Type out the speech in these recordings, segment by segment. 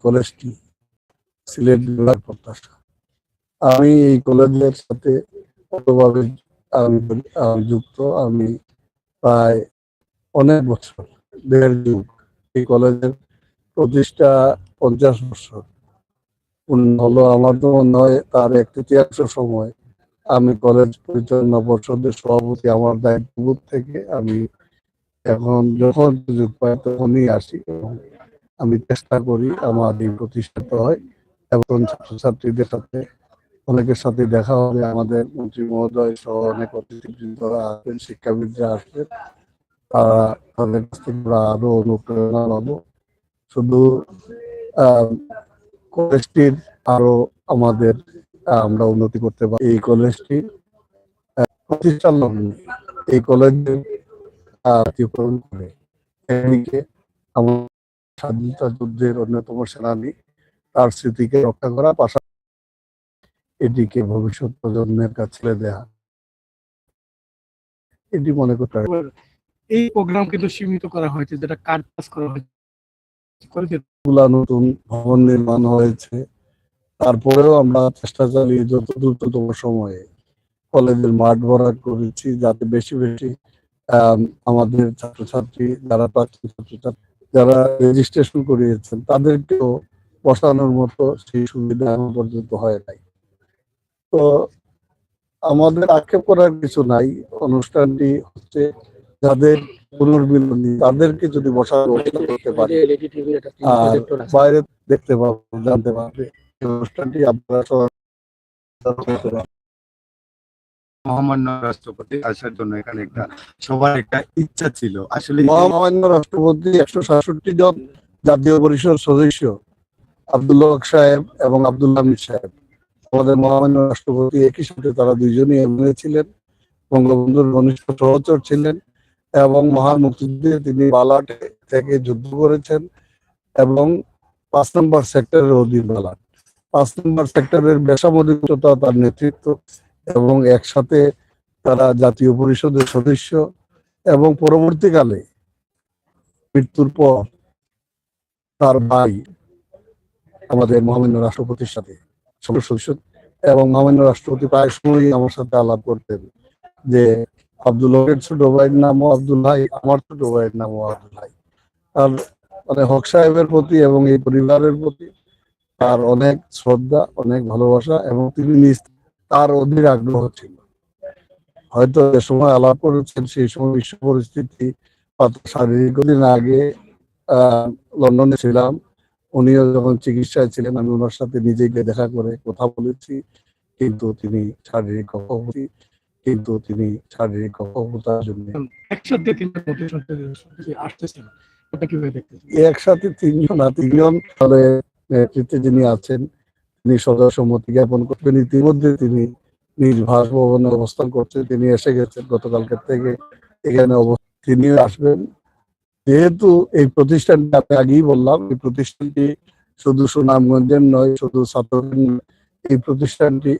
কলেজটি সিলেট বিভাগ প্রত্যাশা। আমি এই কলেজের সাথে ভাবে আমি যুক্ত। আমি প্রায় অনেক বছর, 1.5 যুগ এই কলেজের প্রতিষ্ঠা 50 বছর পূর্ণ হলো। আমার তো মনে হয় তার 1/3 সময় আমি কলেজ পরিচালনা পর্ষদের সভাপতি। আমার দায়িত্ববোধ থেকে আমি এখন যখন সুযোগ পাই তখনই আসি এবং আমি চেষ্টা করি আমার এই প্রতিষ্ঠিত হয় এবং ছাত্রছাত্রীদের সাথে অনেকের সাথে দেখা হবে। আমাদের মন্ত্রী মহোদয় সহ অনেক অতিথিবৃন্দরা আসবেন, শিক্ষাবিদরা আসবেন, তাদের কাছ থেকে আমরা আরো অনুপ্রেরণা পাবো। শুধু কলেজটির আরো আমাদের আমরা উন্নতি করতে পারি। এই কলেজটি প্রতিষ্ঠান লগ্নে এই কলেজের অতিক্রম করে এদিকে আমার স্বাধীনতা যুদ্ধের অন্যতম সেনানী, তার স্মৃতিকে রক্ষা করা, পাশাপাশি এটিকে ভবিষ্যৎ প্রজন্মের কাছে দেয়া, এটি মনে করতে হবে। এই প্রোগ্রাম কিন্তু সীমিত করা হয়েছে, যেটা কাজ করা হয়েছে, নতুন ভবন নির্মাণ হয়েছে। তারপরেও আমরা চেষ্টা চালিয়ে যত দ্রুততম সময়ে কলেজের মাঠ ভরাট করেছি, যাতে বেশি বেশি আমাদের ছাত্রছাত্রী যারা প্রাক্তন ছাত্রছাত্রী যারা রেজিস্ট্রেশন করিয়েছেন তাদেরকেও বসানোর মতো সেই সুবিধা এখন পর্যন্ত হয় নাই। তো আমাদের আক্ষেপ করার কিছু নাই। অনুষ্ঠানটি হচ্ছে যাদের পুনর্মিলনী তাদেরকে যদি বসার ব্যবস্থা করতে পারি, আর বাইরে দেখতে পাবো, জানতে পারবে অনুষ্ঠানটি আপনারা মহামান্য রাষ্ট্রপতি আসার জন্য এখানে একটা সবার একটা ইচ্ছা ছিল। আসলে মহামান্য রাষ্ট্রপতি 167 জন জাতীয় পরিষদ সদস্য আব্দুল হক সাহেব এবং আব্দুল হামিদ সাহেব, আমাদের মহামান্য রাষ্ট্রপতি একই সাথে তারা দুইজনই এমএলএ ছিলেন, বঙ্গবন্ধুর ঘনিষ্ঠ সহচর ছিলেন এবং মহান মুক্তিযুদ্ধে তিনি বালাটে থেকে যুদ্ধ করেছেন এবং 5 নম্বর সেক্টরের অধীন বালাট 5 নম্বর সেক্টরের বেসামরিক উচ্চতা তার নেতৃত্ব এবং একসাথে তারা জাতীয় পরিষদের সদস্য এবং পরবর্তীকালে মৃত্যুর পর তার ভাই আমাদের মহামান্য রাষ্ট্রপতির সাথে সদস্য এবং মহামান্য রাষ্ট্রপতি প্রায় সময়ই আমার সাথে আলাপ করতেন যে আব্দুল হকের ছোট ভাইয়ের নামও আব্দুল হাই, আমার ছোট ভাইয়ের নামও আব্দুল হাই। আর মানে হক সাহেবের প্রতি এবং এই পরিবারের প্রতি তার অনেক শ্রদ্ধা, অনেক ভালোবাসা এবং তিনি নিজ তার অধীর আগ্রহ ছিল। হয়তো যে সময় আলাপ করেছেন সেই সময় বিশ্ব পরিস্থিতি শারীরিক দিন আগে লন্ডনে ছিলাম, উনিও যখন চিকিৎসায় ছিলেন আমি ওনার সাথে নিজে গিয়ে দেখা করে কথা বলেছি, কিন্তু তিনি শারীরিক অক্ষমতার জন্য একসাথে 3জন নেতৃত্বে যিনি আছেন তিনি সদস্যমতি জ্ঞাপন করবেন। ইতিমধ্যে তিনি নিজ বাসভবনে অবস্থান করছেন, তিনি এসে গেছেন গতকালকের থেকে এখানে তিনিও আসবেন। যেহেতু এই প্রতিষ্ঠানটি আমি আগেই বললাম, এই প্রতিষ্ঠানটি শুধু সুনামগঞ্জের নয়, শুধু ছাত্রদের নয়, এই প্রতিষ্ঠানটি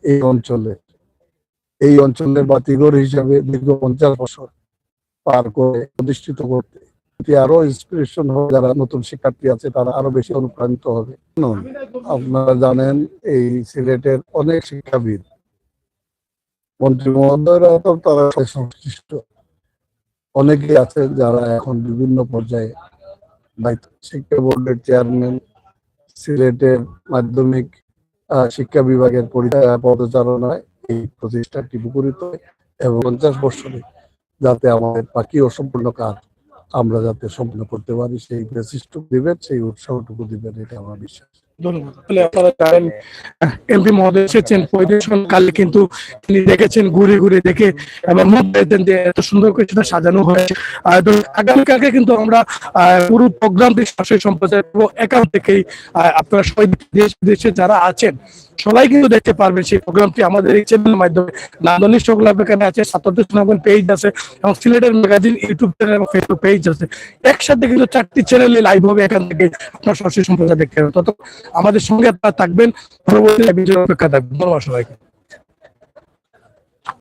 এই অঞ্চলের বাতিঘর হিসাবে দীর্ঘ 50 বছর পার করে প্রতিষ্ঠিত করতে আরো ইন্সপিরেশন হবে। যারা নতুন শিক্ষার্থী আছে তারা আরো বেশি অনুপ্রাণিত হবে। আপনারা জানেন এই সিলেটের অনেক শিক্ষাবিদ মন্ত্রী মহোদয়রা তো তারা সংশ্লিষ্ট অনেকেই আছেন যারা এখন বিভিন্ন পর্যায়ে দায়িত্ব। শিক্ষা বোর্ডের চেয়ারম্যান, সিলেটের মাধ্যমিক শিক্ষা বিভাগের পদচারণায় এই প্রতিষ্ঠানটি মুখরিত এবং 50 বছরে যাতে আমাদের বাকি অসম্পূর্ণ কাজ আমরা যাতে সম্পূর্ণ করতে পারি সেই প্রচেষ্টা দিবেন, সেই উৎসাহটুকু দিবেন, এটা আমার বিশ্বাস। ধন্যবাদ। আপনারা জানেন এমপি মহোদয় এসেছেন পরিদর্শনকালে, কিন্তু তিনি দেখেছেন ঘুরে ঘুরে দেখে এবং এত সুন্দর করে সেটা সাজানো হয়েছে। আগামীকালকে কিন্তু আমরা পুরো প্রোগ্রামটি সরাসরি সম্প্রচার করবো এখান থেকেই। আপনারা সবাই দেশ বিদেশে যারা আছেন সবাই কিন্তু দেখতে পারবেন সেই প্রোগ্রামটি আমাদের এই চ্যানেলের মাধ্যমে। নান্দনিক সংলাপ এখানে আছে, ছাত্রদের সুনামগঞ্জ পেজ আছে এবং সিলেটের ম্যাগাজিন ইউটিউব চ্যানেল এবং ফেসবুক পেজ আছে। একসাথে কিন্তু 4টি চ্যানেলে লাইভ হবে, এখান থেকে আপনারা সরাসরি সম্প্রচার দেখতে পাবেন। তত আমাদের সঙ্গে আপনারা থাকবেন, পরবর্তী ভিডিওর অপেক্ষা থাকবেন। ধন্যবাদ সবাইকে।